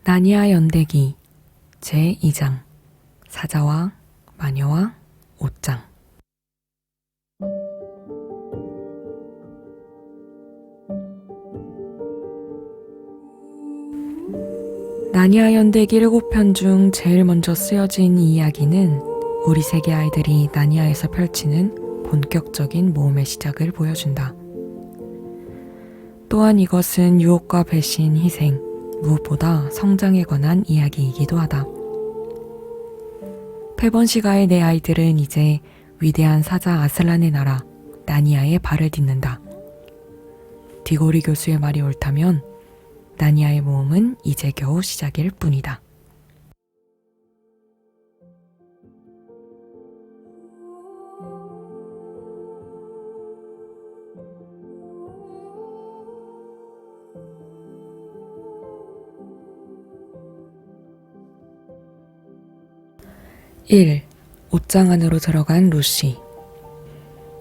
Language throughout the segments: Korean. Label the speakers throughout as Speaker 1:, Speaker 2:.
Speaker 1: 나니아 연대기 제2장 사자와 마녀와 옷장. 나니아 연대기 7편 중 제일 먼저 쓰여진 이 이야기는 우리 세계 아이들이 나니아에서 펼치는 본격적인 모험의 시작을 보여준다. 또한 이것은 유혹과 배신, 희생, 무엇보다 성장에 관한 이야기이기도 하다. 페번시가의 내 아이들은 이제 위대한 사자 아슬란의 나라 나니아에 발을 딛는다. 디고리 교수의 말이 옳다면 나니아의 모험은 이제 겨우 시작일 뿐이다. (1) 옷장 안으로 들어간 루시.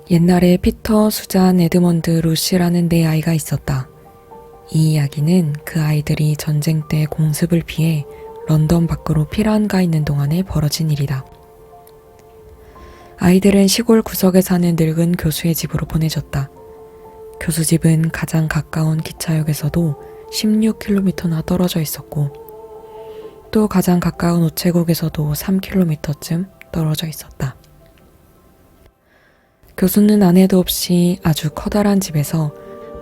Speaker 1: 옛날에 피터, 수잔, 에드먼드, 루시라는 네 아이가 있었다. 이 이야기는 그 아이들이 전쟁 때 공습을 피해 런던 밖으로 피란 가 있는 동안에 벌어진 일이다. 아이들은 시골 구석에 사는 늙은 교수의 집으로 보내졌다. 교수 집은 가장 가까운 기차역에서도 16km나 떨어져 있었고 또 가장 가까운 우체국에서도 3km쯤 떨어져 있었다. 교수는 아내도 없이 아주 커다란 집에서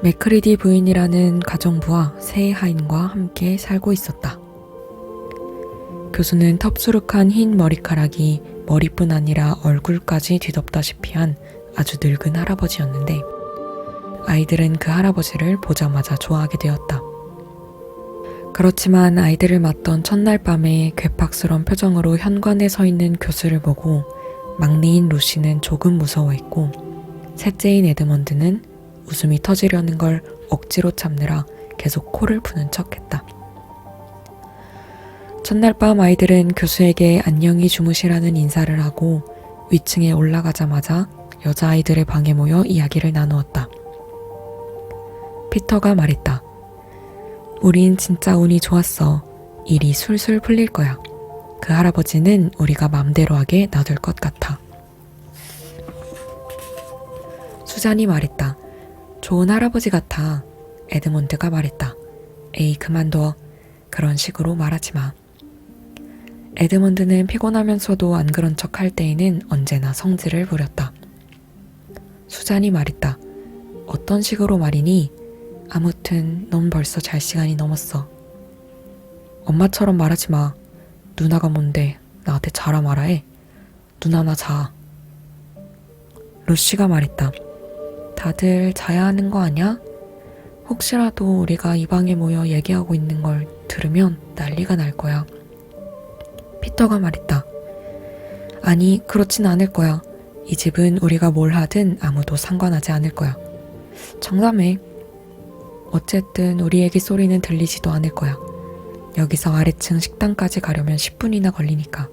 Speaker 1: 맥크리디 부인이라는 가정부와 세 하인과 함께 살고 있었다. 교수는 텁수룩한 흰 머리카락이 머리뿐 아니라 얼굴까지 뒤덮다시피 한 아주 늙은 할아버지였는데 아이들은 그 할아버지를 보자마자 좋아하게 되었다. 그렇지만 아이들을 맞던 첫날 밤에 괴팍스러운 표정으로 현관에 서 있는 교수를 보고 막내인 루시는 조금 무서워했고 셋째인 에드먼드는 웃음이 터지려는 걸 억지로 참느라 계속 코를 푸는 척했다. 첫날 밤 아이들은 교수에게 안녕히 주무시라는 인사를 하고 위층에 올라가자마자 여자아이들의 방에 모여 이야기를 나누었다. 피터가 말했다. 우린 진짜 운이 좋았어. 일이 술술 풀릴 거야. 그 할아버지는 우리가 맘대로 하게 놔둘 것 같아. 수잔이 말했다. 좋은 할아버지 같아. 에드먼드가 말했다. 에이, 그만둬. 그런 식으로 말하지 마. 에드먼드는 피곤하면서도 안 그런 척 할 때에는 언제나 성질을 부렸다. 수잔이 말했다. 어떤 식으로 말이니? 아무튼 넌 벌써 잘 시간이 넘었어. 엄마처럼 말하지 마. 누나가 뭔데 나한테 자라 말아 해. 누나나 자. 루시가 말했다. 다들 자야 하는 거 아냐? 혹시라도 우리가 이 방에 모여 얘기하고 있는 걸 들으면 난리가 날 거야. 피터가 말했다. 아니, 그렇진 않을 거야. 이 집은 우리가 뭘 하든 아무도 상관하지 않을 거야. 장담해. 어쨌든 우리 애기 소리는 들리지도 않을 거야. 여기서 아래층 식당까지 가려면 10분이나 걸리니까.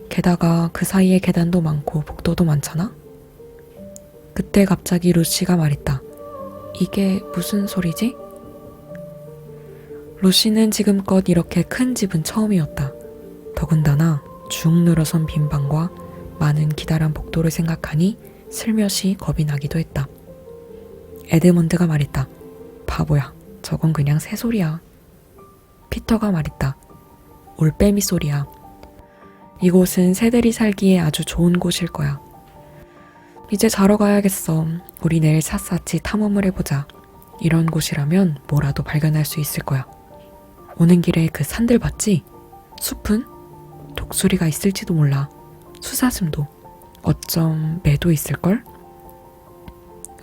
Speaker 1: 게다가 그 사이에 계단도 많고 복도도 많잖아? 그때 갑자기 루시가 말했다. 이게 무슨 소리지? 루시는 지금껏 이렇게 큰 집은 처음이었다. 더군다나 쭉 늘어선 빈 방과 많은 기다란 복도를 생각하니 슬며시 겁이 나기도 했다. 에드먼드가 말했다. 바보야, 저건 그냥 새소리야. 피터가 말했다. 올빼미 소리야. 이곳은 새들이 살기에 아주 좋은 곳일 거야. 이제 자러 가야겠어. 우리 내일 샅샅이 탐험을 해보자. 이런 곳이라면 뭐라도 발견할 수 있을 거야. 오는 길에 그 산들 봤지? 숲은? 독수리가 있을지도 몰라. 수사슴도. 어쩜 매도 있을걸?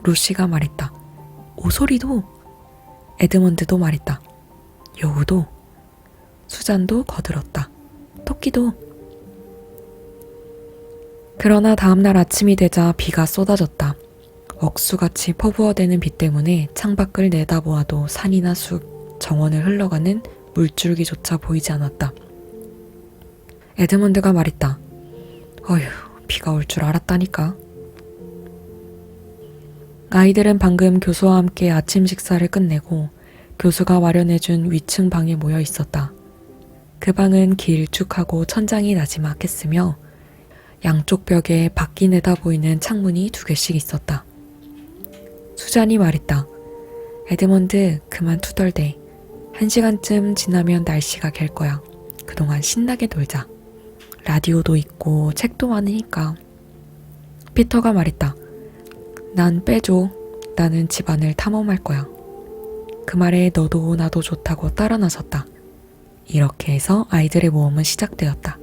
Speaker 1: 루시가 말했다. 오소리도. 에드먼드도 말했다. 여우도. 수잔도 거들었다. 토끼도. 그러나 다음날 아침이 되자 비가 쏟아졌다. 억수같이 퍼부어대는 비 때문에 창밖을 내다보아도 산이나 숲, 정원을 흘러가는 물줄기조차 보이지 않았다. 에드먼드가 말했다. 어휴, 비가 올 줄 알았다니까. 아이들은 방금 교수와 함께 아침 식사를 끝내고 교수가 마련해준 위층 방에 모여 있었다. 그 방은 길쭉하고 천장이 나지막했으며 양쪽 벽에 밖이 내다보이는 창문이 2개씩 있었다. 수잔이 말했다. 에드먼드, 그만 투덜대. 1시간쯤 지나면 날씨가 갤 거야. 그동안 신나게 놀자. 라디오도 있고 책도 많으니까. 피터가 말했다. 난 빼줘. 나는 집안을 탐험할 거야. 그 말에 너도 나도 좋다고 따라 나섰다. 이렇게 해서 아이들의 모험은 시작되었다.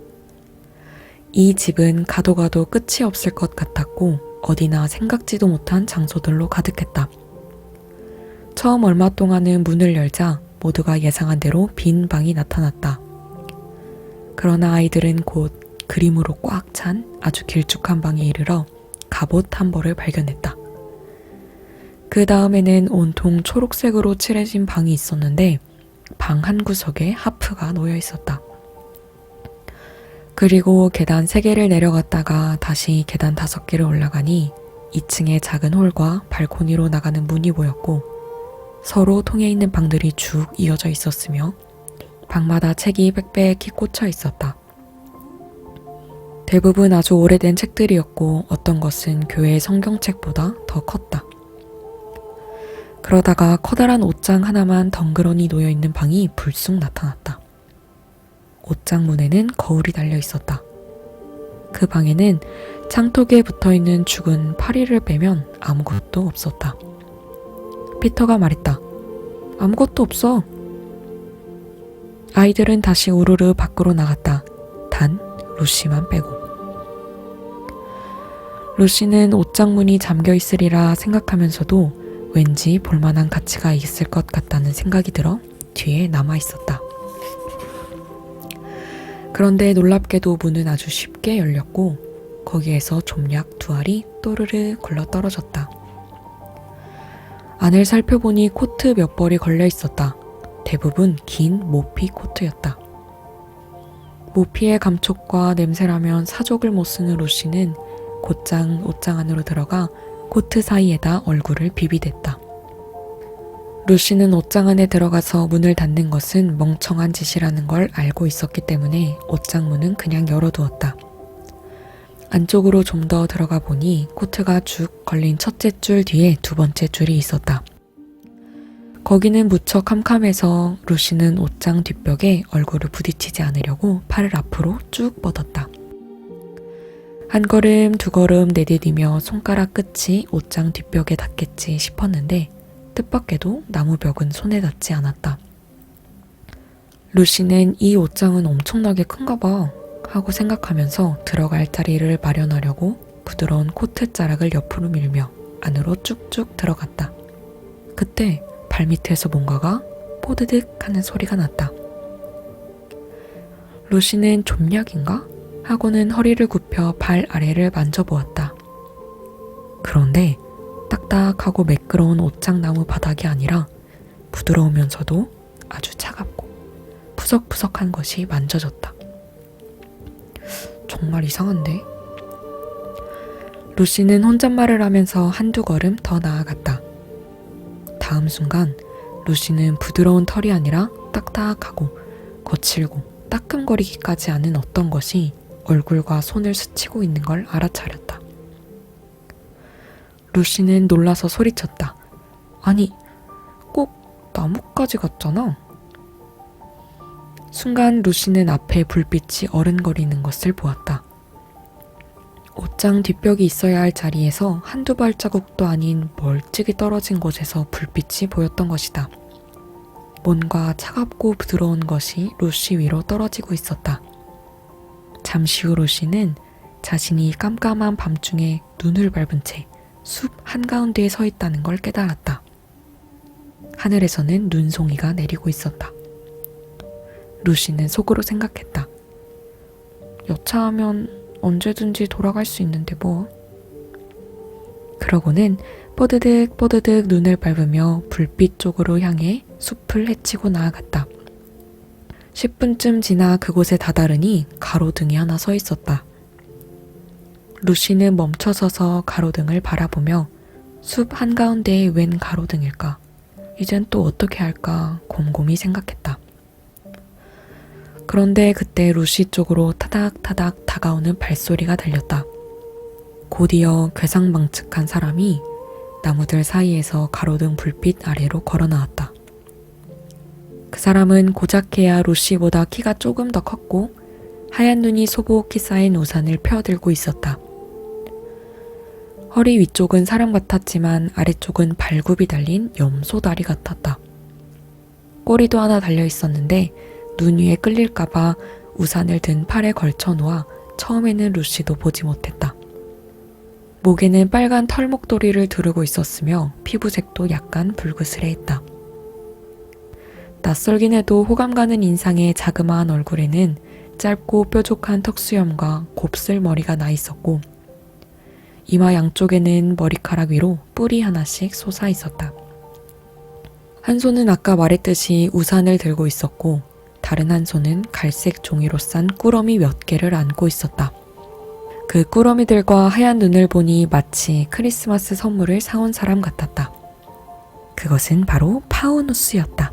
Speaker 1: 이 집은 가도 가도 끝이 없을 것 같았고 어디나 생각지도 못한 장소들로 가득했다. 처음 얼마 동안은 문을 열자 모두가 예상한 대로 빈 방이 나타났다. 그러나 아이들은 곧 그림으로 꽉 찬 아주 길쭉한 방에 이르러 갑옷 한 벌을 발견했다. 그 다음에는 온통 초록색으로 칠해진 방이 있었는데 방 한 구석에 하프가 놓여 있었다. 그리고 계단 3개를 내려갔다가 다시 계단 5개를 올라가니 2층의 작은 홀과 발코니로 나가는 문이 보였고 서로 통해 있는 방들이 쭉 이어져 있었으며 방마다 책이 빽빽히 꽂혀 있었다. 대부분 아주 오래된 책들이었고 어떤 것은 교회 성경책보다 더 컸다. 그러다가 커다란 옷장 하나만 덩그러니 놓여있는 방이 불쑥 나타났다. 옷장 문에는 거울이 달려 있었다. 그 방에는 창턱에 붙어있는 죽은 파리를 빼면 아무것도 없었다. 피터가 말했다. 아무것도 없어. 아이들은 다시 우르르 밖으로 나갔다. 단 루시만 빼고. 루시는 옷장 문이 잠겨 있으리라 생각하면서도 왠지 볼만한 가치가 있을 것 같다는 생각이 들어 뒤에 남아 있었다. 그런데 놀랍게도 문은 아주 쉽게 열렸고 거기에서 좀약 2알이 또르르 굴러 떨어졌다. 안을 살펴보니 코트 몇 벌이 걸려 있었다. 대부분 긴 모피 코트였다. 모피의 감촉과 냄새라면 사족을 못 쓰는 루시는 곧장 옷장 안으로 들어가 코트 사이에다 얼굴을 비비댔다. 루시는 옷장 안에 들어가서 문을 닫는 것은 멍청한 짓이라는 걸 알고 있었기 때문에 옷장 문은 그냥 열어두었다. 안쪽으로 좀 더 들어가 보니 코트가 쭉 걸린 첫째 줄 뒤에 2번째 줄이 있었다. 거기는 무척 캄캄해서 루시는 옷장 뒷벽에 얼굴을 부딪히지 않으려고 팔을 앞으로 쭉 뻗었다. 한 걸음, 2걸음 내디디며 손가락 끝이 옷장 뒷벽에 닿겠지 싶었는데 뜻밖에도 나무 벽은 손에 닿지 않았다. 루시는 이 옷장은 엄청나게 큰가 봐 하고 생각하면서 들어갈 자리를 마련하려고 부드러운 코트 자락을 옆으로 밀며 안으로 쭉쭉 들어갔다. 그때 발밑에서 뭔가가 뽀드득 하는 소리가 났다. 루시는 좀약인가? 하고는 허리를 굽혀 발 아래를 만져보았다. 그런데 딱딱하고 매끄러운 옷장나무 바닥이 아니라 부드러우면서도 아주 차갑고 푸석푸석한 것이 만져졌다. 정말 이상한데? 루시는 혼잣말을 하면서 1-2걸음 더 나아갔다. 다음 순간 루시는 부드러운 털이 아니라 딱딱하고 거칠고 따끔거리기까지 않은 어떤 것이 얼굴과 손을 스치고 있는 걸 알아차렸다. 루시는 놀라서 소리쳤다. 아니, 꼭 나뭇가지 같잖아. 순간 루시는 앞에 불빛이 어른거리는 것을 보았다. 옷장 뒷벽이 있어야 할 자리에서 1-2 발자국도 아닌 멀찍이 떨어진 곳에서 불빛이 보였던 것이다. 뭔가 차갑고 부드러운 것이 루시 위로 떨어지고 있었다. 잠시 후 루시는 자신이 깜깜한 밤중에 눈을 밟은 채 숲 한가운데에 서 있다는 걸 깨달았다. 하늘에서는 눈송이가 내리고 있었다. 루시는 속으로 생각했다. 여차하면 언제든지 돌아갈 수 있는데 뭐. 그러고는 뽀드득 뽀드득 눈을 밟으며 불빛 쪽으로 향해 숲을 헤치고 나아갔다. 10분쯤 지나 그곳에 다다르니 가로등이 하나 서 있었다. 루시는 멈춰서서 가로등을 바라보며 숲 한가운데에 웬 가로등일까? 이젠 또 어떻게 할까 곰곰이 생각했다. 그런데 그때 루시 쪽으로 타닥타닥 다가오는 발소리가 들렸다. 곧이어 괴상망측한 사람이 나무들 사이에서 가로등 불빛 아래로 걸어 나왔다. 그 사람은 고작해야 루시보다 키가 조금 더 컸고 하얀 눈이 소복히 쌓인 우산을 펴들고 있었다. 허리 위쪽은 사람 같았지만 아래쪽은 발굽이 달린 염소다리 같았다. 꼬리도 하나 달려 있었는데 눈 위에 끌릴까봐 우산을 든 팔에 걸쳐 놓아 처음에는 루시도 보지 못했다. 목에는 빨간 털목도리를 두르고 있었으며 피부색도 약간 붉으스레했다. 낯설긴 해도 호감 가는 인상의 자그마한 얼굴에는 짧고 뾰족한 턱수염과 곱슬 머리가 나 있었고 이마 양쪽에는 머리카락 위로 뿔이 하나씩 솟아 있었다. 한 손은 아까 말했듯이 우산을 들고 있었고 다른 한 손은 갈색 종이로 싼 꾸러미 몇 개를 안고 있었다. 그 꾸러미들과 하얀 눈을 보니 마치 크리스마스 선물을 사온 사람 같았다. 그것은 바로 파우누스였다.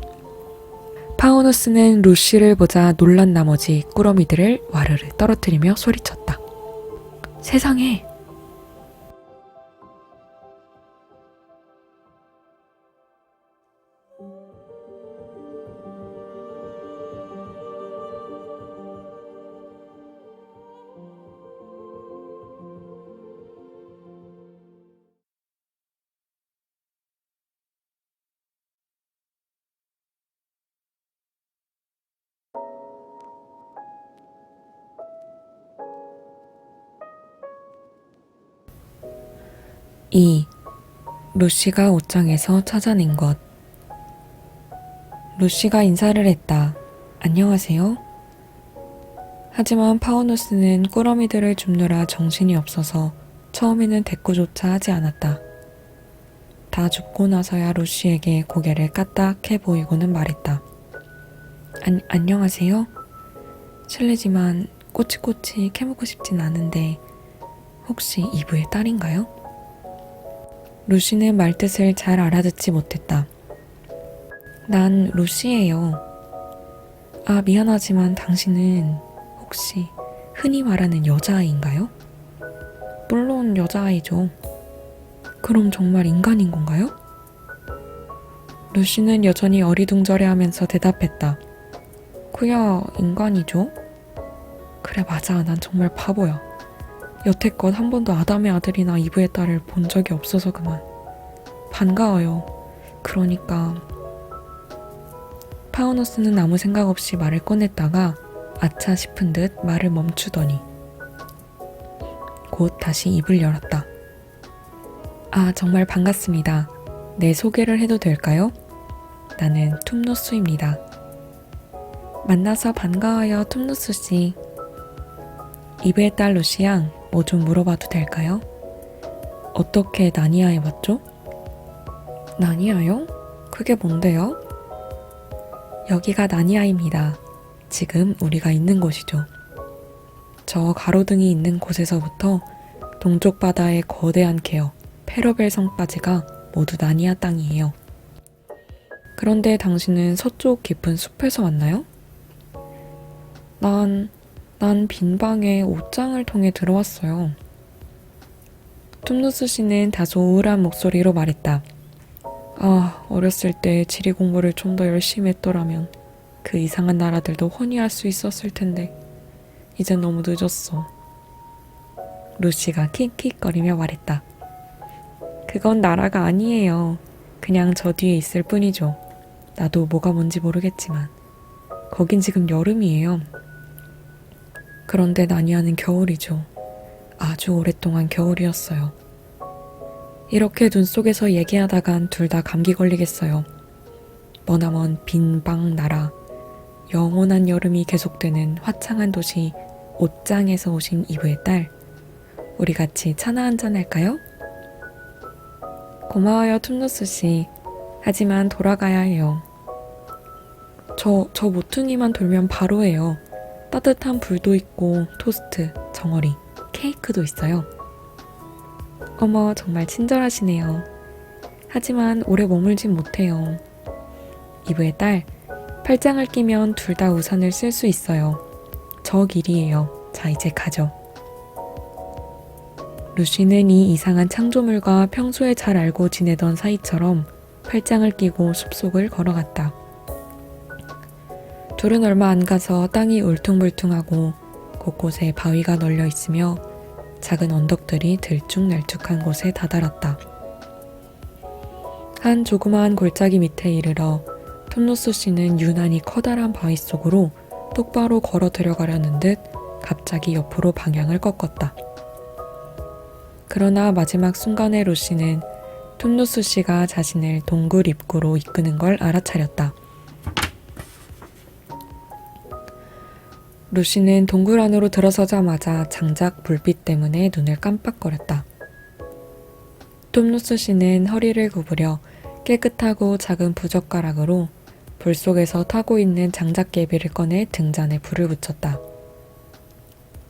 Speaker 1: 파우누스는 루시를 보자 놀란 나머지 꾸러미들을 와르르 떨어뜨리며 소리쳤다. 세상에! 루시가 옷장에서 찾아낸 것. 루시가 인사를 했다. 안녕하세요. 하지만 파우누스는 꾸러미들을 줍느라 정신이 없어서 처음에는 대꾸조차 하지 않았다. 다 줍고 나서야 루시에게 고개를 까딱해 보이고는 말했다. 안녕하세요. 실례지만 꼬치꼬치 캐묻고 싶진 않은데 혹시 이브의 딸인가요? 루시는 말뜻을 잘 알아듣지 못했다. 난 루시예요. 아, 미안하지만 당신은 혹시 흔히 말하는 여자아이인가요? 물론 여자아이죠. 그럼 정말 인간인 건가요? 루시는 여전히 어리둥절해하면서 대답했다. 그야 인간이죠. 그래 맞아, 난 정말 바보야. 여태껏 한 번도 아담의 아들이나 이브의 딸을 본 적이 없어서 그만. 반가워요. 그러니까 파우누스는 아무 생각 없이 말을 꺼냈다가 아차 싶은 듯 말을 멈추더니 곧 다시 입을 열었다. 아, 정말 반갑습니다. 내 소개를 해도 될까요? 나는 툼노스입니다. 만나서 반가워요, 툼노스 씨. 이브의 딸 루시 양, 뭐 좀 물어봐도 될까요? 어떻게 나니아에 왔죠? 나니아요? 그게 뭔데요? 여기가 나니아입니다. 지금 우리가 있는 곳이죠. 저 가로등이 있는 곳에서부터 동쪽 바다의 거대한 개혁, 페러벨 성까지가 모두 나니아 땅이에요. 그런데 당신은 서쪽 깊은 숲에서 왔나요? 난 빈 방에 옷장을 통해 들어왔어요. 툼누스 씨는 다소 우울한 목소리로 말했다. 아, 어렸을 때 지리 공부를 좀 더 열심히 했더라면 그 이상한 나라들도 혼이할 수 있었을 텐데 이젠 너무 늦었어. 루시가 킥킥거리며 말했다. 그건 나라가 아니에요. 그냥 저 뒤에 있을 뿐이죠. 나도 뭐가 뭔지 모르겠지만 거긴 지금 여름이에요. 그런데 나니아는 겨울이죠. 아주 오랫동안 겨울이었어요. 이렇게 눈 속에서 얘기하다간 둘 다 감기 걸리겠어요. 머나먼 빈방 나라, 영원한 여름이 계속되는 화창한 도시 옷장에서 오신 이브의 딸, 우리 같이 차나 한잔 할까요? 고마워요, 툼누스 씨. 하지만 돌아가야 해요. 저 모퉁이만 돌면 바로 해요. 따뜻한 불도 있고 토스트, 정어리, 케이크도 있어요. 어머, 정말 친절하시네요. 하지만 오래 머물진 못해요. 이브의 딸, 팔짱을 끼면 둘 다 우산을 쓸 수 있어요. 저 길이에요. 자, 이제 가죠. 루시는 이 이상한 창조물과 평소에 잘 알고 지내던 사이처럼 팔짱을 끼고 숲속을 걸어갔다. 둘은 얼마 안 가서 땅이 울퉁불퉁하고 곳곳에 바위가 널려 있으며 작은 언덕들이 들쭉날쭉한 곳에 다다랐다. 한 조그마한 골짜기 밑에 이르러 톰누스 씨는 유난히 커다란 바위 속으로 똑바로 걸어 들어가려는 듯 갑자기 옆으로 방향을 꺾었다. 그러나 마지막 순간에 루시는 톰누스 씨가 자신을 동굴 입구로 이끄는 걸 알아차렸다. 루시는 동굴 안으로 들어서자마자 장작 불빛 때문에 눈을 깜빡거렸다. 톰누스 씨는 허리를 구부려 깨끗하고 작은 부젓가락으로 불 속에서 타고 있는 장작개비를 꺼내 등잔에 불을 붙였다.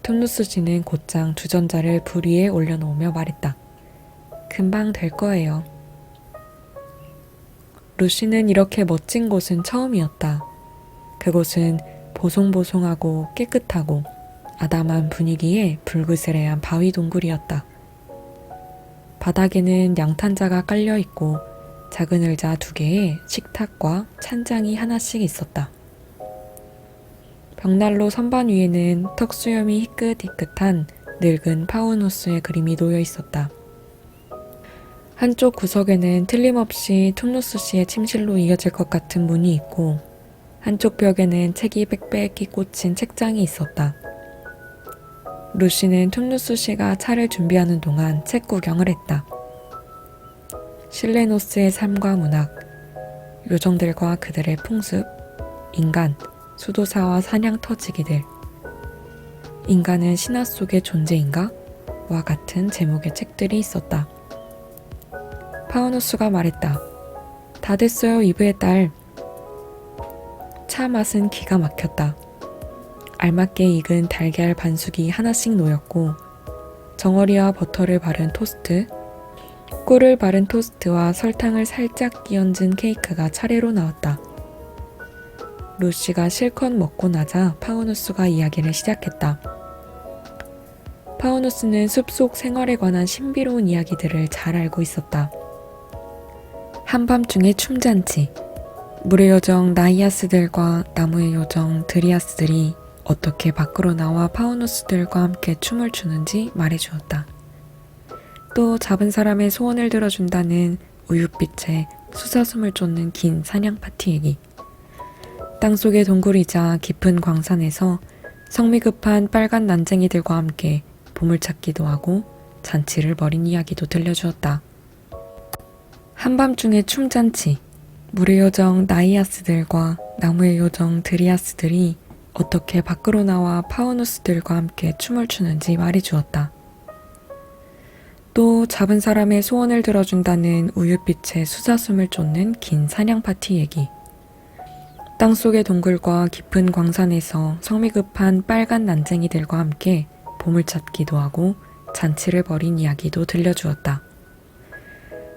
Speaker 1: 톰누스 씨는 곧장 주전자를 불 위에 올려놓으며 말했다. 금방 될 거예요. 루시는 이렇게 멋진 곳은 처음이었다. 그곳은 보송보송하고 깨끗하고 아담한 분위기의 불그스레한 바위 동굴이었다. 바닥에는 양탄자가 깔려있고 작은 의자 2개에 식탁과 찬장이 하나씩 있었다. 벽난로 선반 위에는 턱수염이 희끗희끗한 늙은 파우누스의 그림이 놓여 있었다. 한쪽 구석에는 틀림없이 툼누스 씨의 침실로 이어질 것 같은 문이 있고 한쪽 벽에는 책이 빽빽히 꽂힌 책장이 있었다. 루시는 툼누스 씨가 차를 준비하는 동안 책 구경을 했다. 실레노스의 삶과 문학, 요정들과 그들의 풍습, 인간, 수도사와 사냥 터지기들, 인간은 신화 속의 존재인가? 와 같은 제목의 책들이 있었다. 파우누스가 말했다. 다 됐어요, 이브의 딸. 차 맛은 기가 막혔다. 알맞게 익은 달걀 반숙이 하나씩 놓였고 정어리와 버터를 바른 토스트, 꿀을 바른 토스트와 설탕을 살짝 끼얹은 케이크가 차례로 나왔다. 루시가 실컷 먹고 나자 파우누스가 이야기를 시작했다. 파우누스는 숲속 생활에 관한 신비로운 이야기들을 잘 알고 있었다. 한밤중의 춤잔치, 물의 요정 나이아스들과 나무의 요정 드리아스들이 어떻게 밖으로 나와 파우누스들과 함께 춤을 추는지 말해주었다. 또 잡은 사람의 소원을 들어준다는 우윳빛에 수사숨을 쫓는 긴 사냥 파티 얘기, 땅속의 동굴이자 깊은 광산에서 성미 급한 빨간 난쟁이들과 함께 보물찾기도 하고 잔치를 벌인 이야기도 들려주었다. 한밤중의 춤잔치, 물의 요정 나이아스들과 나무의 요정 드리아스들이 어떻게 밖으로 나와 파우누스들과 함께 춤을 추는지 말해주었다. 또 잡은 사람의 소원을 들어준다는 우윳빛의 수사숨을 쫓는 긴 사냥 파티 얘기, 땅속의 동굴과 깊은 광산에서 성미 급한 빨간 난쟁이들과 함께 보물찾기도 하고 잔치를 벌인 이야기도 들려주었다.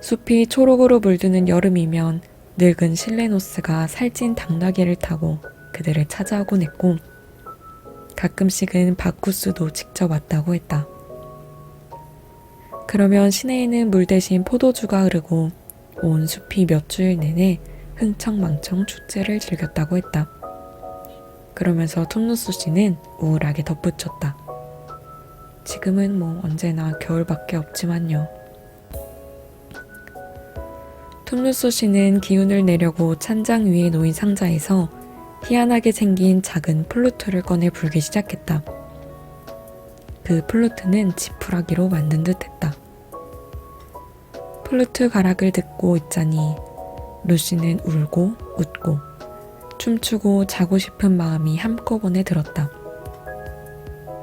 Speaker 1: 숲이 초록으로 물드는 여름이면 늙은 실레노스가 살찐 당나귀를 타고 그들을 찾아오곤 했고 가끔씩은 바쿠스도 직접 왔다고 했다. 그러면 시내에는 물 대신 포도주가 흐르고 온 숲이 몇 주일 내내 흥청망청 축제를 즐겼다고 했다. 그러면서 톰누스 씨는 우울하게 덧붙였다. 지금은 뭐 언제나 겨울밖에 없지만요. 톰누스 씨는 기운을 내려고 찬장 위에 놓인 상자에서 희한하게 생긴 작은 플루트를 꺼내 불기 시작했다. 그 플루트는 지푸라기로 만든 듯 했다. 플루트 가락을 듣고 있자니 루시는 울고 웃고 춤추고 자고 싶은 마음이 한꺼번에 들었다.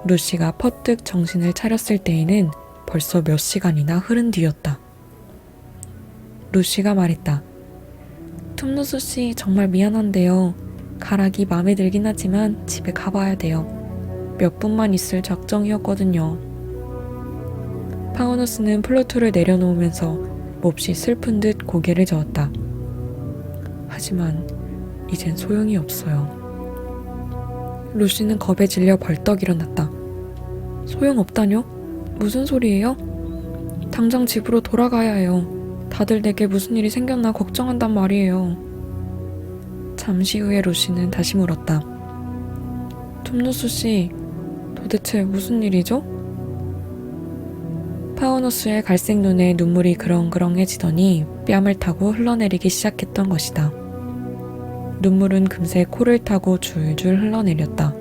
Speaker 1: 루시가 퍼뜩 정신을 차렸을 때에는 벌써 몇 시간이나 흐른 뒤였다. 루시가 말했다. 툼누스 씨 정말 미안한데요. 가락이 마음에 들긴 하지만 집에 가봐야 돼요. 몇 분만 있을 작정이었거든요. 파우누스는 플루트를 내려놓으면서 몹시 슬픈 듯 고개를 저었다. 하지만 이젠 소용이 없어요. 루시는 겁에 질려 벌떡 일어났다. 소용없다뇨? 무슨 소리예요? 당장 집으로 돌아가야 해요. 다들 내게 무슨 일이 생겼나 걱정한단 말이에요. 잠시 후에 루시는 다시 물었다. 툼누스 씨, 도대체 무슨 일이죠? 파우누스의 갈색 눈에 눈물이 그렁그렁해지더니 뺨을 타고 흘러내리기 시작했던 것이다. 눈물은 금세 코를 타고 줄줄 흘러내렸다.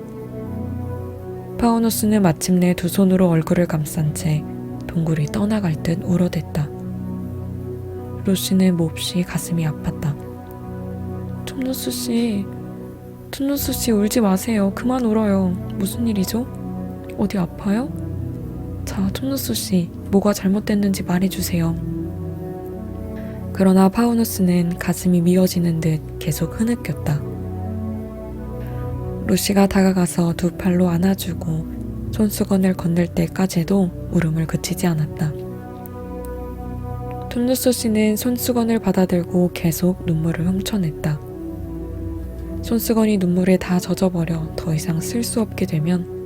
Speaker 1: 파우누스는 마침내 두 손으로 얼굴을 감싼 채 동굴이 떠나갈 듯 울어댔다. 루시는 몹시 가슴이 아팠다. 툼누스 씨 울지 마세요. 그만 울어요. 무슨 일이죠? 어디 아파요? 자, 툼누스 씨, 뭐가 잘못됐는지 말해주세요. 그러나 파우누스는 가슴이 미어지는 듯 계속 흐느꼈다. 루시가 다가가서 두 팔로 안아주고 손수건을 건넬 때까지도 울음을 그치지 않았다. 툼누스 씨는 손수건을 받아들고 계속 눈물을 훔쳐냈다. 손수건이 눈물에 다 젖어버려 더 이상 쓸 수 없게 되면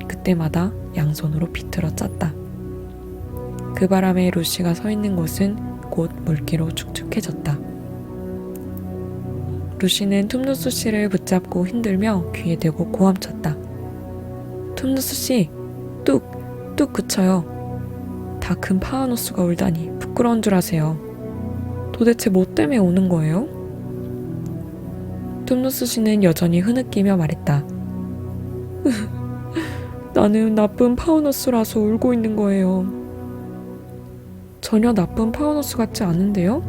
Speaker 1: 그때마다 양손으로 비틀어 짰다. 그 바람에 루시가 서 있는 곳은 곧 물기로 축축해졌다. 루시는 툼누스 씨를 붙잡고 흔들며 귀에 대고 고함쳤다. 툼누스 씨, 뚝 그쳐요. 다 큰 파우누스가 울다니 부끄러운 줄 아세요. 도대체 뭐 때문에 우는 거예요? 툼누스 씨는 여전히 흐느끼며 말했다. 나는 나쁜 파우누스라서 울고 있는 거예요. 전혀 나쁜 파우누스 같지 않은데요?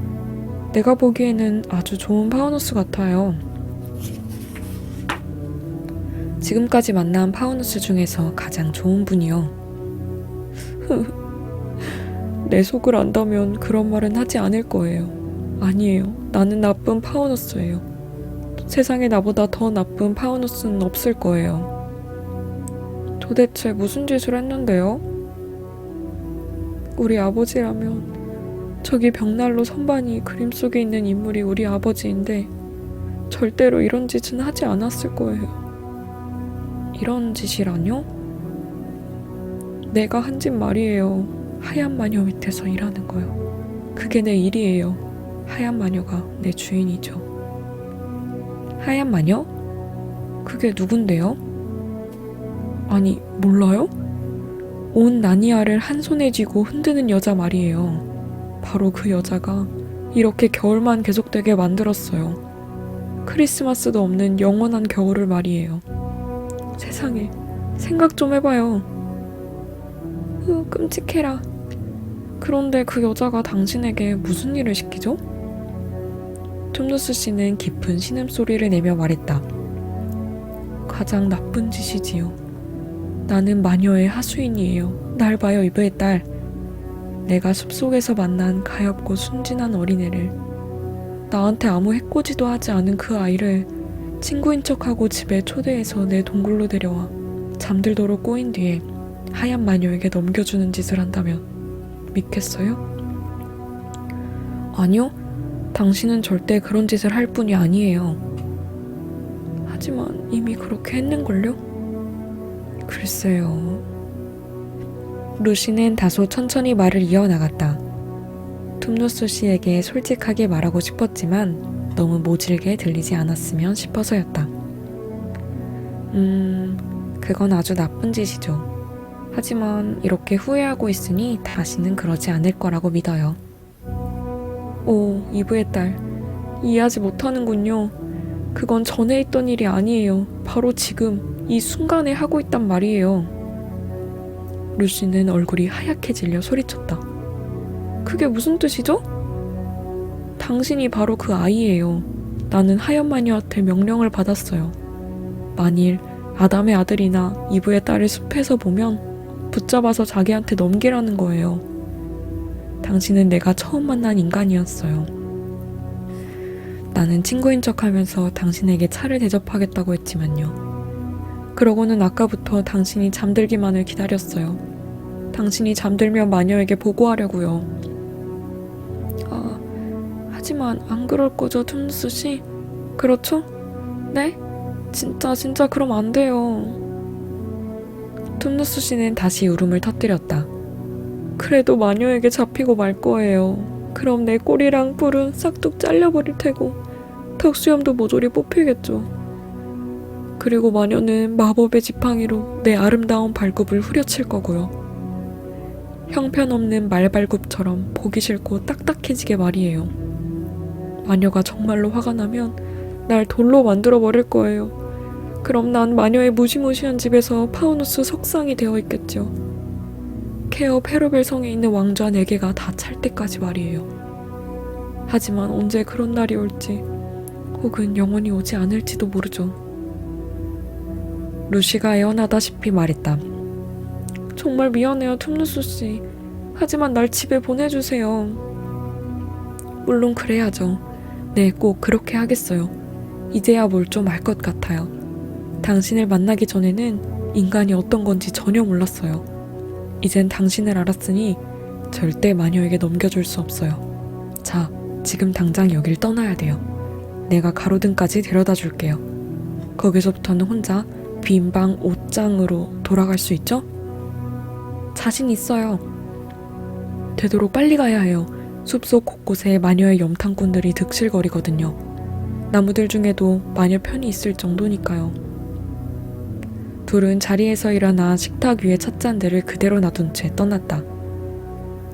Speaker 1: 내가 보기에는 아주 좋은 파우누스 같아요. 지금까지 만난 파우누스 중에서 가장 좋은 분이요. 내 속을 안다면 그런 말은 하지 않을 거예요. 아니에요. 나는 나쁜 파우누스예요. 세상에 나보다 더 나쁜 파우누스는 없을 거예요. 도대체 무슨 짓을 했는데요? 우리 아버지라면 저기 벽난로 선반이 그림 속에 있는 인물이 우리 아버지인데 절대로 이런 짓은 하지 않았을 거예요. 이런 짓이라뇨? 내가 한 짓 말이에요. 하얀 마녀 밑에서 일하는 거요. 그게 내 일이에요. 하얀 마녀가 내 주인이죠. 하얀 마녀? 그게 누군데요? 아니, 몰라요? 온 나니아를 한 손에 쥐고 흔드는 여자 말이에요. 바로 그 여자가 이렇게 겨울만 계속되게 만들었어요. 크리스마스도 없는 영원한 겨울을 말이에요. 세상에, 생각 좀 해봐요. 끔찍해라. 그런데 그 여자가 당신에게 무슨 일을 시키죠? 툼누스 씨는 깊은 신음소리를 내며 말했다. 가장 나쁜 짓이지요. 나는 마녀의 하수인이에요. 날 봐요, 이브의 딸. 내가 숲속에서 만난 가엾고 순진한 어린애를, 나한테 아무 해코지도 하지 않은 그 아이를 친구인 척하고 집에 초대해서 내 동굴로 데려와 잠들도록 꼬인 뒤에 하얀 마녀에게 넘겨주는 짓을 한다면 믿겠어요? 아니요. 당신은 절대 그런 짓을 할 뿐이 아니에요. 하지만 이미 그렇게 했는걸요? 글쎄요. 루시는 다소 천천히 말을 이어나갔다. 툼누스 씨에게 솔직하게 말하고 싶었지만 너무 모질게 들리지 않았으면 싶어서였다. 그건 아주 나쁜 짓이죠. 하지만 이렇게 후회하고 있으니 다시는 그러지 않을 거라고 믿어요. 오, 이브의 딸, 이해하지 못하는군요. 그건 전에 있던 일이 아니에요. 바로 지금, 이 순간에 하고 있단 말이에요. 루시는 얼굴이 하얗게 질려 소리쳤다. 그게 무슨 뜻이죠? 당신이 바로 그 아이예요. 나는 하얀 마녀한테 명령을 받았어요. 만일 아담의 아들이나 이브의 딸을 숲에서 보면 붙잡아서 자기한테 넘기라는 거예요. 당신은 내가 처음 만난 인간이었어요. 나는 친구인 척하면서 당신에게 차를 대접하겠다고 했지만요. 그러고는 아까부터 당신이 잠들기만을 기다렸어요. 당신이 잠들면 마녀에게 보고하려고요. 하지만 안 그럴 거죠, 툼누스 씨? 그렇죠? 네? 진짜 그럼 안 돼요. 툼누스 씨는 다시 울음을 터뜨렸다. 그래도 마녀에게 잡히고 말 거예요. 그럼 내 꼬리랑 뿔은 싹둑 잘려버릴 테고 턱수염도 모조리 뽑히겠죠. 그리고 마녀는 마법의 지팡이로 내 아름다운 발굽을 후려칠 거고요. 형편없는 말발굽처럼 보기 싫고 딱딱해지게 말이에요. 마녀가 정말로 화가 나면 날 돌로 만들어버릴 거예요. 그럼 난 마녀의 무시무시한 집에서 파우누스 석상이 되어 있겠죠. 케어 페르벨 성에 있는 왕좌 4개가 다 찰 때까지 말이에요. 하지만 언제 그런 날이 올지 혹은 영원히 오지 않을지도 모르죠. 루시가 애원하다시피 말했다. 정말 미안해요, 툼누스 씨. 하지만 날 집에 보내주세요. 물론 그래야죠. 네, 꼭 그렇게 하겠어요. 이제야 뭘 좀 알 것 같아요. 당신을 만나기 전에는 인간이 어떤 건지 전혀 몰랐어요. 이젠 당신을 알았으니 절대 마녀에게 넘겨줄 수 없어요. 자, 지금 당장 여길 떠나야 돼요. 내가 가로등까지 데려다 줄게요. 거기서부터는 혼자 빈방 옷장으로 돌아갈 수 있죠? 자신 있어요. 되도록 빨리 가야 해요. 숲속 곳곳에 마녀의 염탐꾼들이 득실거리거든요. 나무들 중에도 마녀 편이 있을 정도니까요. 둘은 자리에서 일어나 식탁 위에 찻잔들을 그대로 놔둔 채 떠났다.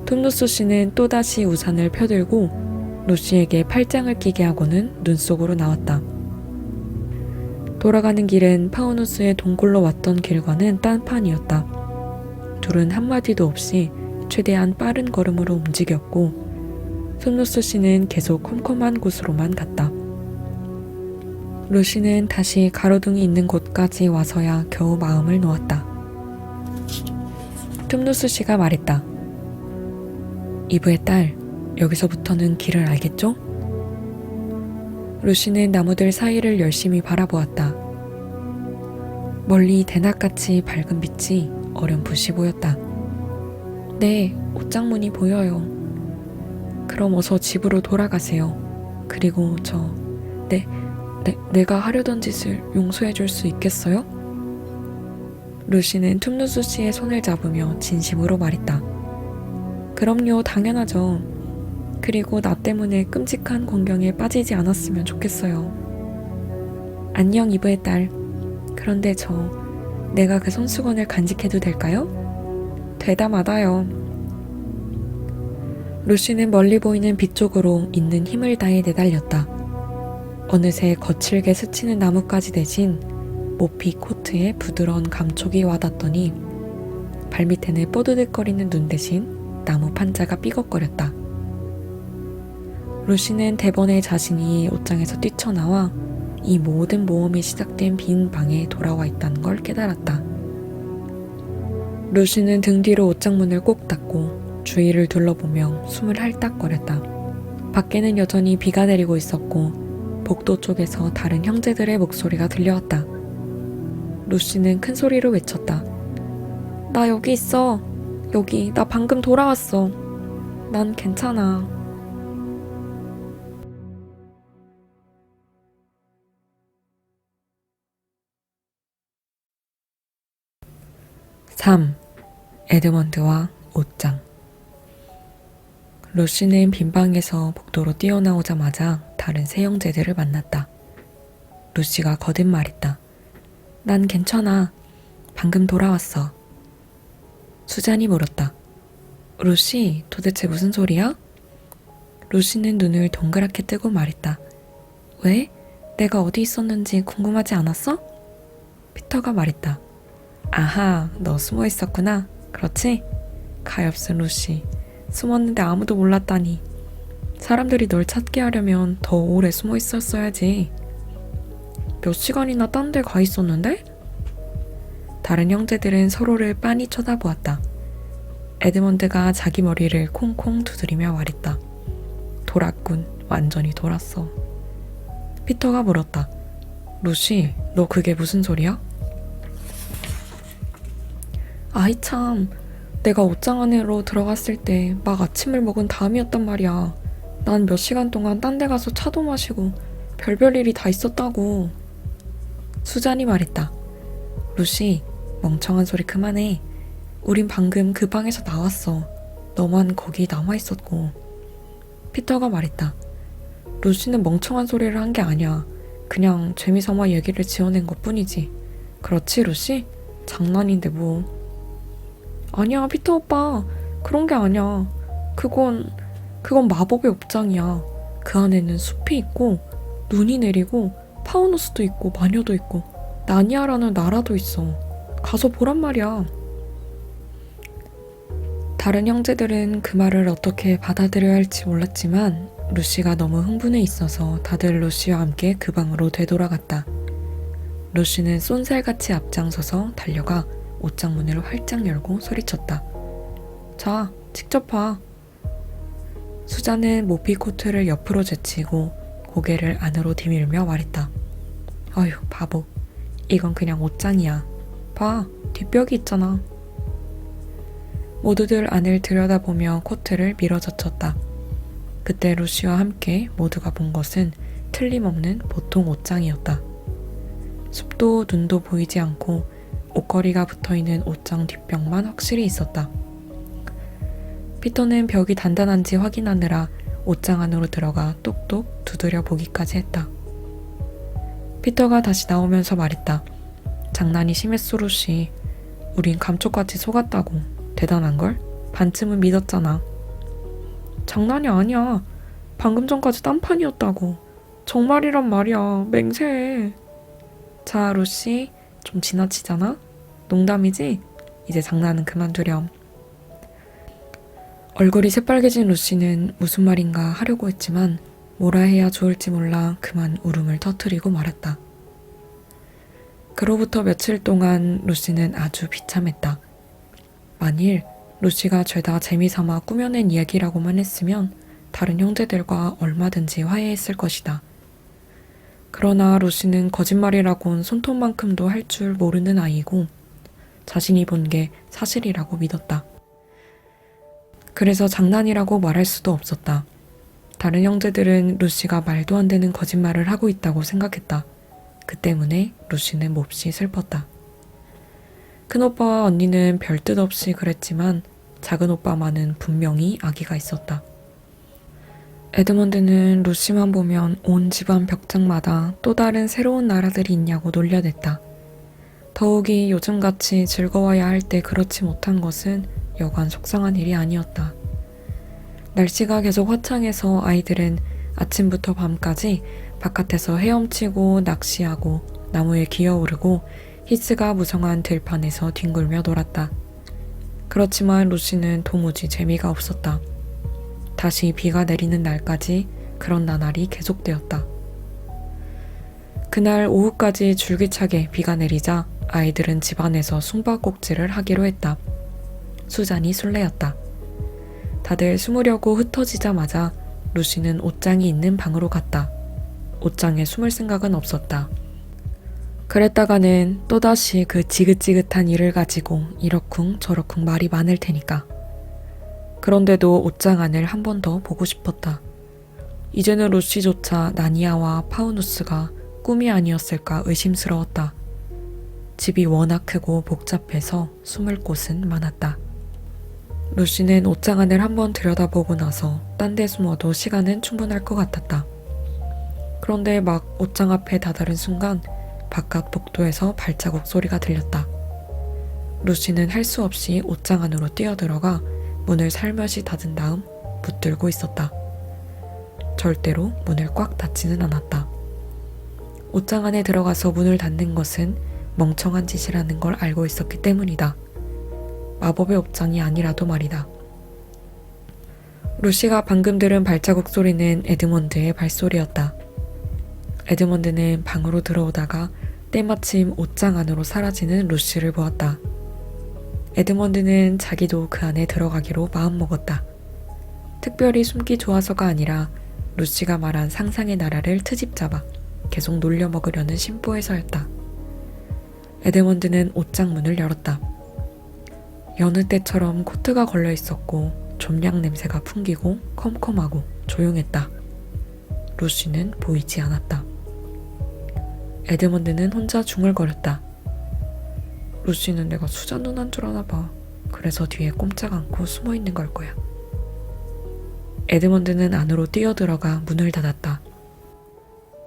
Speaker 1: 툼누스 씨는 또다시 우산을 펴들고 루시에게 팔짱을 끼게 하고는 눈 속으로 나왔다. 돌아가는 길은 파우누스의 동굴로 왔던 길과는 딴판이었다. 둘은 한마디도 없이 최대한 빠른 걸음으로 움직였고 툼누스 씨는 계속 컴컴한 곳으로만 갔다. 루시는 다시 가로등이 있는 곳까지 와서야 겨우 마음을 놓았다. 툼누스 씨가 말했다. 이브의 딸, 여기서부터는 길을 알겠죠? 루시는 나무들 사이를 열심히 바라보았다. 멀리 대낮같이 밝은 빛이 어렴풋이 보였다. 네, 옷장문이 보여요. 그럼 어서 집으로 돌아가세요. 그리고 내가 하려던 짓을 용서해 줄 수 있겠어요? 루시는 툼누스 씨의 손을 잡으며 진심으로 말했다. 그럼요, 당연하죠. 그리고 나 때문에 끔찍한 광경에 빠지지 않았으면 좋겠어요. 안녕, 이브의 딸. 그런데 내가 그 손수건을 간직해도 될까요? 되다 마다요. 루시는 멀리 보이는 빛 쪽으로 있는 힘을 다해 내달렸다. 어느새 거칠게 스치는 나뭇가지 대신 모피 코트에 부드러운 감촉이 와닿더니 발밑에는 뽀드득거리는 눈 대신 나무 판자가 삐걱거렸다. 루시는 대번에 자신이 옷장에서 뛰쳐나와 이 모든 모험이 시작된 빈 방에 돌아와 있다는 걸 깨달았다. 루시는 등 뒤로 옷장문을 꼭 닫고 주위를 둘러보며 숨을 헐떡거렸다. 밖에는 여전히 비가 내리고 있었고 복도 쪽에서 다른 형제들의 목소리가 들려왔다. 루시는 큰 소리로 외쳤다. 나 여기 있어. 여기, 나 방금 돌아왔어. 난 괜찮아. (3) 에드먼드와 옷장. 루시는 빈방에서 복도로 뛰어나오자마자 다른 세 형제들을 만났다. 루시가 거듭 말했다. 난 괜찮아. 방금 돌아왔어. 수잔이 물었다. 루시, 도대체 무슨 소리야? 루시는 눈을 동그랗게 뜨고 말했다. 왜? 내가 어디 있었는지 궁금하지 않았어? 피터가 말했다. 아하, 너 숨어 있었구나. 그렇지? 가엾은 루시. 숨었는데 아무도 몰랐다니. 사람들이 널 찾게 하려면 더 오래 숨어 있었어야지. 몇 시간이나 딴 데 가 있었는데? 다른 형제들은 서로를 빤히 쳐다보았다. 에드먼드가 자기 머리를 콩콩 두드리며 말했다. 돌았군. 완전히 돌았어. 피터가 물었다. 루시, 너 그게 무슨 소리야? 아이 참, 내가 옷장 안으로 들어갔을 때 막 아침을 먹은 다음이었단 말이야. 난 몇 시간 동안 딴 데 가서 차도 마시고 별별 일이 다 있었다고. 수잔이 말했다. 루시, 멍청한 소리 그만해. 우린 방금 그 방에서 나왔어. 너만 거기 남아있었고. 피터가 말했다. 루시는 멍청한 소리를 한 게 아니야. 그냥 재미삼아 얘기를 지어낸 것뿐이지. 그렇지, 루시? 장난인데 뭐. 아니야, 피터 오빠. 그런 게 아니야. 그건 마법의 옷장이야. 그 안에는 숲이 있고 눈이 내리고 파우누스도 있고 마녀도 있고 나니아라는 나라도 있어. 가서 보란 말이야. 다른 형제들은 그 말을 어떻게 받아들여야 할지 몰랐지만 루시가 너무 흥분해 있어서 다들 루시와 함께 그 방으로 되돌아갔다. 루시는 쏜살같이 앞장서서 달려가 옷장 문을 활짝 열고 소리쳤다. 자, 직접 봐. 수잔은 모피 코트를 옆으로 제치고 고개를 안으로 디밀며 말했다. 어휴, 바보. 이건 그냥 옷장이야. 봐, 뒷벽이 있잖아. 모두들 안을 들여다보며 코트를 밀어젖혔다. 그때 루시와 함께 모두가 본 것은 틀림없는 보통 옷장이었다. 숲도 눈도 보이지 않고 옷걸이가 붙어있는 옷장 뒷벽만 확실히 있었다. 피터는 벽이 단단한지 확인하느라 옷장 안으로 들어가 똑똑 두드려 보기까지 했다. 피터가 다시 나오면서 말했다. 장난이 심했어, 루시. 우린 감쪽같이 속았다고. 대단한걸? 반쯤은 믿었잖아. 장난이 아니야. 방금 전까지 딴판이었다고. 정말이란 말이야. 맹세해. 자, 루시. 좀 지나치잖아? 농담이지? 이제 장난은 그만두렴. 얼굴이 새빨개진 루시는 무슨 말인가 하려고 했지만 뭐라 해야 좋을지 몰라 그만 울음을 터뜨리고 말았다. 그로부터 며칠 동안 루시는 아주 비참했다. 만일 루시가 죄다 재미삼아 꾸며낸 이야기라고만 했으면 다른 형제들과 얼마든지 화해했을 것이다. 그러나 루시는 거짓말이라곤 손톱만큼도 할 줄 모르는 아이고 자신이 본 게 사실이라고 믿었다. 그래서 장난이라고 말할 수도 없었다. 다른 형제들은 루시가 말도 안 되는 거짓말을 하고 있다고 생각했다. 그 때문에 루시는 몹시 슬펐다. 큰오빠와 언니는 별 뜻 없이 그랬지만 작은 오빠만은 분명히 아기가 있었다. 에드먼드는 루시만 보면 온 집안 벽장마다 또 다른 새로운 나라들이 있냐고 놀려댔다. 더욱이 요즘같이 즐거워야 할 때 그렇지 못한 것은 여간 속상한 일이 아니었다. 날씨가 계속 화창해서 아이들은 아침부터 밤까지 바깥에서 헤엄치고 낚시하고 나무에 기어오르고 히스가 무성한 들판에서 뒹굴며 놀았다. 그렇지만 루시는 도무지 재미가 없었다. 다시 비가 내리는 날까지 그런 나날이 계속되었다. 그날 오후까지 줄기차게 비가 내리자 아이들은 집안에서 숨바꼭질을 하기로 했다. 수잔이 술래였다. 다들 숨으려고 흩어지자마자 루시는 옷장이 있는 방으로 갔다. 옷장에 숨을 생각은 없었다. 그랬다가는 또다시 그 지긋지긋한 일을 가지고 이러쿵 저러쿵 말이 많을 테니까. 그런데도 옷장 안을 한 번 더 보고 싶었다. 이제는 루시조차 나니아와 파우누스가 꿈이 아니었을까 의심스러웠다. 집이 워낙 크고 복잡해서 숨을 곳은 많았다. 루시는 옷장 안을 한번 들여다보고 나서 딴 데 숨어도 시간은 충분할 것 같았다. 그런데 막 옷장 앞에 다다른 순간 바깥 복도에서 발자국 소리가 들렸다. 루시는 할 수 없이 옷장 안으로 뛰어들어가 문을 살며시 닫은 다음 붙들고 있었다. 절대로 문을 꽉 닫지는 않았다. 옷장 안에 들어가서 문을 닫는 것은 멍청한 짓이라는 걸 알고 있었기 때문이다. 마법의 옷장이 아니라도 말이다. 루시가 방금 들은 발자국 소리는 에드먼드의 발소리였다. 에드먼드는 방으로 들어오다가 때마침 옷장 안으로 사라지는 루시를 보았다. 에드먼드는 자기도 그 안에 들어가기로 마음먹었다. 특별히 숨기 좋아서가 아니라 루시가 말한 상상의 나라를 트집 잡아 계속 놀려먹으려는 심보에서였다. 에드먼드는 옷장 문을 열었다. 여느 때처럼 코트가 걸려 있었고 좀약 냄새가 풍기고 컴컴하고 조용했다. 루시는 보이지 않았다. 에드먼드는 혼자 중얼거렸다. 루시는 내가 수잔 누나인 줄 아나 봐. 그래서 뒤에 꼼짝 않고 숨어 있는 걸 거야. 에드먼드는 안으로 뛰어들어가 문을 닫았다.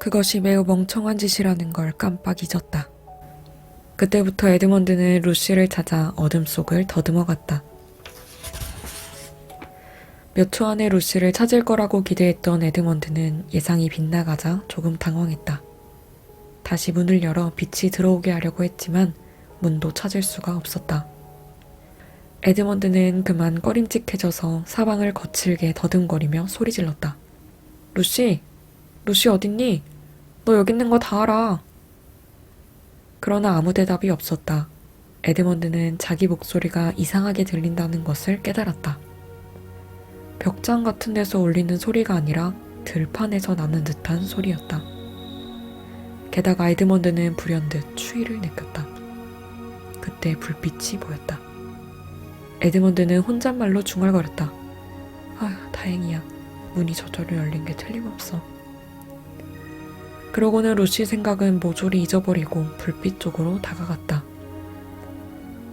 Speaker 1: 그것이 매우 멍청한 짓이라는 걸 깜빡 잊었다. 그때부터 에드먼드는 루시를 찾아 어둠 속을 더듬어갔다. 몇 초 안에 루시를 찾을 거라고 기대했던 에드먼드는 예상이 빗나가자 조금 당황했다. 다시 문을 열어 빛이 들어오게 하려고 했지만 문도 찾을 수가 없었다. 에드먼드는 그만 꺼림칙해져서 사방을 거칠게 더듬거리며 소리질렀다. 루시! 루시 어딨니? 너 여기 있는 거 다 알아. 그러나 아무 대답이 없었다. 에드먼드는 자기 목소리가 이상하게 들린다는 것을 깨달았다. 벽장 같은 데서 울리는 소리가 아니라 들판에서 나는 듯한 소리였다. 게다가 에드먼드는 불현듯 추위를 느꼈다. 그때 불빛이 보였다. 에드먼드는 혼잣말로 중얼거렸다. 아휴, 다행이야. 문이 저절로 열린 게 틀림없어. 그러고는 루시 생각은 모조리 잊어버리고 불빛 쪽으로 다가갔다.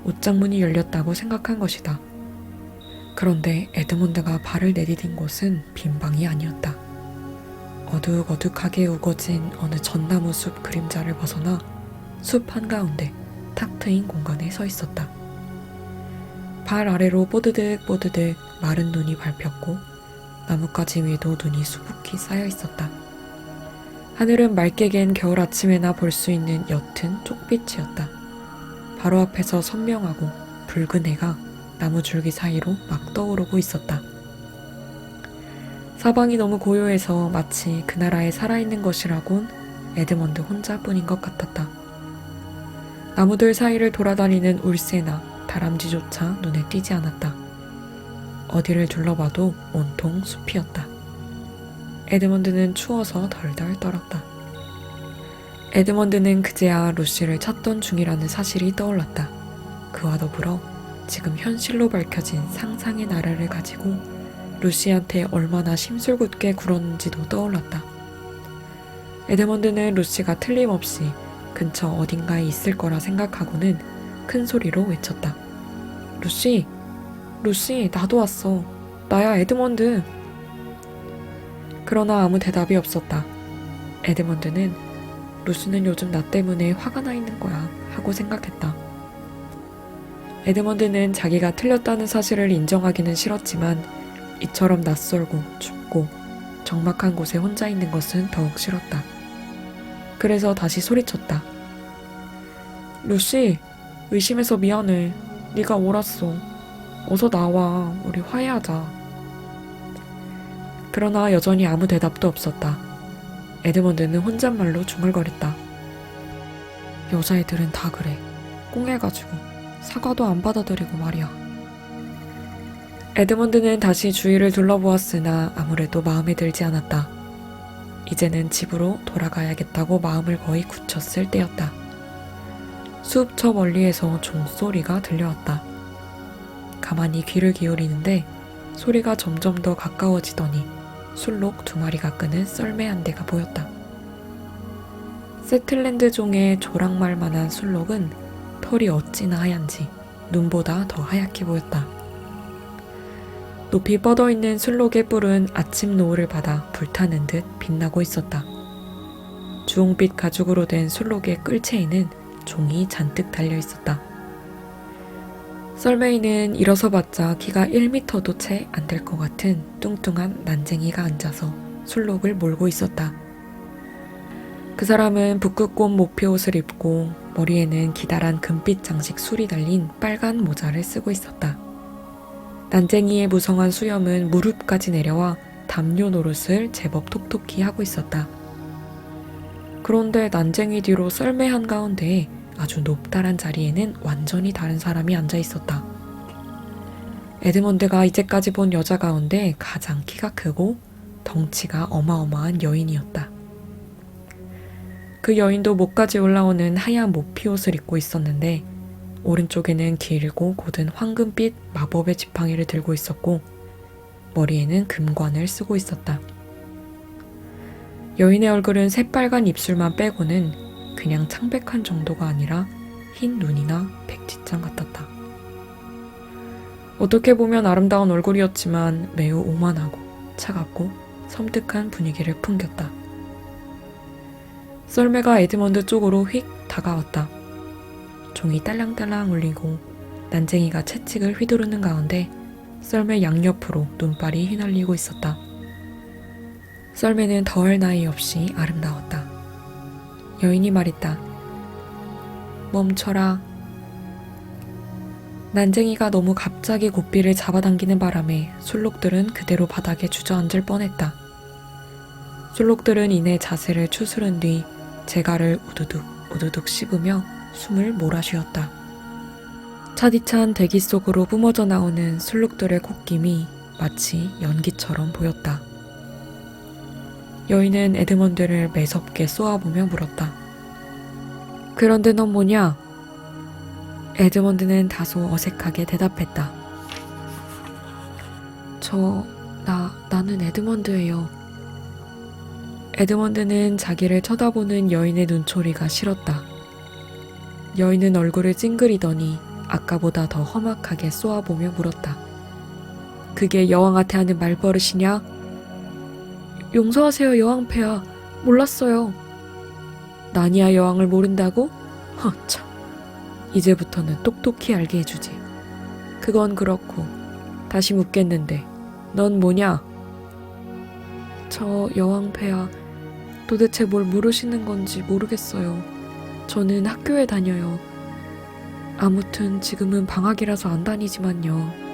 Speaker 1: 옷장 문이 열렸다고 생각한 것이다. 그런데 에드먼드가 발을 내디딘 곳은 빈 방이 아니었다. 어둑어둑하게 우거진 어느 전나무 숲 그림자를 벗어나 숲 한가운데 탁 트인 공간에 서 있었다. 발 아래로 뽀드득 뽀드득 마른 눈이 밟혔고 나뭇가지 위에도 눈이 수북히 쌓여 있었다. 하늘은 맑게 갠 겨울 아침에나 볼 수 있는 옅은 쪽빛이었다. 바로 앞에서 선명하고 붉은 해가 나무 줄기 사이로 막 떠오르고 있었다. 사방이 너무 고요해서 마치 그 나라에 살아있는 것이라곤 에드먼드 혼자뿐인 것 같았다. 나무들 사이를 돌아다니는 울새나 다람쥐조차 눈에 띄지 않았다. 어디를 둘러봐도 온통 숲이었다. 에드먼드는 추워서 덜덜 떨었다. 에드먼드는 그제야 루시를 찾던 중이라는 사실이 떠올랐다. 그와 더불어 지금 현실로 밝혀진 상상의 나라를 가지고 루시한테 얼마나 심술궂게 굴었는지도 떠올랐다. 에드먼드는 루시가 틀림없이 근처 어딘가에 있을 거라 생각하고는 큰 소리로 외쳤다. 루시! 루시! 나도 왔어. 나야 에드먼드! 그러나 아무 대답이 없었다. 에드먼드는 루시는 요즘 나 때문에 화가 나 있는 거야 하고 생각했다. 에드먼드는 자기가 틀렸다는 사실을 인정하기는 싫었지만 이처럼 낯설고 춥고 적막한 곳에 혼자 있는 것은 더욱 싫었다. 그래서 다시 소리쳤다. 루시, 의심해서 미안해. 네가 옳았어. 어서 나와. 우리 화해하자. 그러나 여전히 아무 대답도 없었다. 에드먼드는 혼잣말로 중얼거렸다. 여자애들은 다 그래. 꽁해가지고 사과도 안 받아들이고 말이야. 에드먼드는 다시 주위를 둘러보았으나 아무래도 마음에 들지 않았다. 이제는 집으로 돌아가야겠다고 마음을 거의 굳혔을 때였다. 숲 저 멀리에서 종소리가 들려왔다. 가만히 귀를 기울이는데 소리가 점점 더 가까워지더니 술록 2마리가 끄는 썰매 한 대가 보였다. 세틀랜드 종의 조랑말만한 술록은 털이 어찌나 하얀지 눈보다 더 하얗게 보였다. 높이 뻗어있는 술록의 뿔은 아침 노을을 받아 불타는 듯 빛나고 있었다. 주홍빛 가죽으로 된 술록의 끌체에는 종이 잔뜩 달려있었다. 썰매이는 일어서봤자 키가 1m도 채 안 될 것 같은 뚱뚱한 난쟁이가 앉아서 술록을 몰고 있었다. 그 사람은 북극곰 모피옷을 입고 머리에는 기다란 금빛 장식 술이 달린 빨간 모자를 쓰고 있었다. 난쟁이의 무성한 수염은 무릎까지 내려와 담요 노릇을 제법 톡톡히 하고 있었다. 그런데 난쟁이 뒤로 썰매 한가운데에 아주 높다란 자리에는 완전히 다른 사람이 앉아 있었다. 에드먼드가 이제까지 본 여자 가운데 가장 키가 크고 덩치가 어마어마한 여인이었다. 그 여인도 목까지 올라오는 하얀 모피옷을 입고 있었는데 오른쪽에는 길고 곧은 황금빛 마법의 지팡이를 들고 있었고 머리에는 금관을 쓰고 있었다. 여인의 얼굴은 새빨간 입술만 빼고는 그냥 창백한 정도가 아니라 흰 눈이나 백지장 같았다. 어떻게 보면 아름다운 얼굴이었지만 매우 오만하고 차갑고 섬뜩한 분위기를 풍겼다. 썰매가 에드먼드 쪽으로 휙 다가왔다. 종이 딸랑딸랑 울리고 난쟁이가 채찍을 휘두르는 가운데 썰매 양옆으로 눈발이 휘날리고 있었다. 썰매는 더할 나위 없이 아름다웠다. 여인이 말했다. 멈춰라. 난쟁이가 너무 갑자기 고삐를 잡아당기는 바람에 술록들은 그대로 바닥에 주저앉을 뻔했다. 술록들은 이내 자세를 추스른 뒤 재갈을 우두둑 우두둑 씹으며 숨을 몰아쉬었다. 차디찬 대기 속으로 뿜어져 나오는 술록들의 콧김이 마치 연기처럼 보였다. 여인은 에드먼드를 매섭게 쏘아보며 물었다. 그런데 넌 뭐냐? 에드먼드는 다소 어색하게 대답했다. 나는 에드먼드예요. 에드먼드는 자기를 쳐다보는 여인의 눈초리가 싫었다. 여인은 얼굴을 찡그리더니 아까보다 더 험악하게 쏘아보며 물었다. 그게 여왕한테 하는 말버릇이냐? 용서하세요, 여왕폐하. 몰랐어요. 나니아 여왕을 모른다고? 참. 이제부터는 똑똑히 알게 해주지. 그건 그렇고 다시 묻겠는데 넌 뭐냐? 저 여왕폐하, 도대체 뭘 물으시는 건지 모르겠어요. 저는 학교에 다녀요. 아무튼 지금은 방학이라서 안 다니지만요.